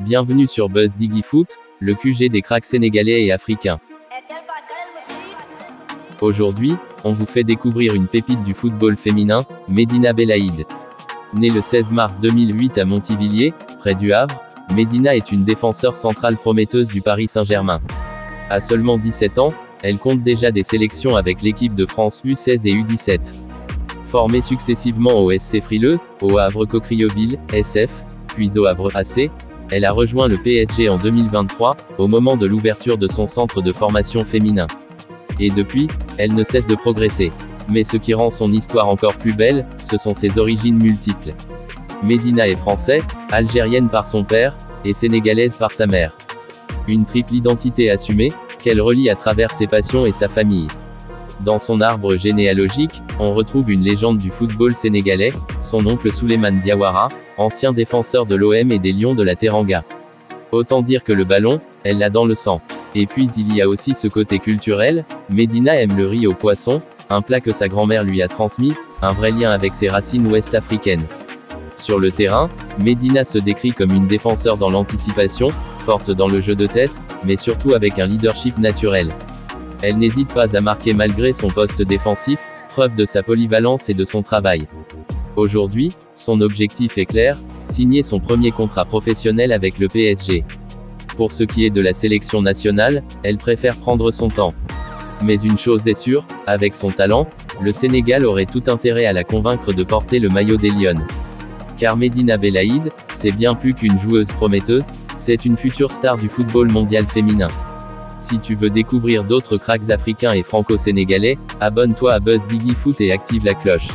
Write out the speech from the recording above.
Bienvenue sur Buzz Diggy Foot, le QG des cracks sénégalais et africains. Aujourd'hui, on vous fait découvrir une pépite du football féminin, Medina Belaïd. Née le 16 mars 2008 à Montivilliers, près du Havre, Medina est une défenseur centrale prometteuse du Paris Saint-Germain. À seulement 17 ans, elle compte déjà des sélections avec l'équipe de France U16 et U17. Formée successivement au SC Frileux, au Havre Cocrioville, SF, puis au Havre AC, elle a rejoint le PSG en 2023, au moment de l'ouverture de son centre de formation féminin. Et depuis, elle ne cesse de progresser. Mais ce qui rend son histoire encore plus belle, ce sont ses origines multiples. Medina est française, algérienne par son père, et sénégalaise par sa mère. Une triple identité assumée, qu'elle relie à travers ses passions et sa famille. Dans son arbre généalogique, on retrouve une légende du football sénégalais, son oncle Souleymane Diawara, ancien défenseur de l'OM et des Lions de la Teranga. Autant dire que le ballon, elle l'a dans le sang. Et puis il y a aussi ce côté culturel, Medina aime le riz au poisson, un plat que sa grand-mère lui a transmis, un vrai lien avec ses racines ouest-africaines. Sur le terrain, Medina se décrit comme une défenseur dans l'anticipation, forte dans le jeu de tête, mais surtout avec un leadership naturel. Elle n'hésite pas à marquer malgré son poste défensif, preuve de sa polyvalence et de son travail. Aujourd'hui, son objectif est clair, signer son premier contrat professionnel avec le PSG. Pour ce qui est de la sélection nationale, elle préfère prendre son temps. Mais une chose est sûre, avec son talent, le Sénégal aurait tout intérêt à la convaincre de porter le maillot des Lions. Car Medina Belaïd, c'est bien plus qu'une joueuse prometteuse, c'est une future star du football mondial féminin. Si tu veux découvrir d'autres cracks africains et franco-sénégalais, abonne-toi à Buzz Diggy Foot et active la cloche.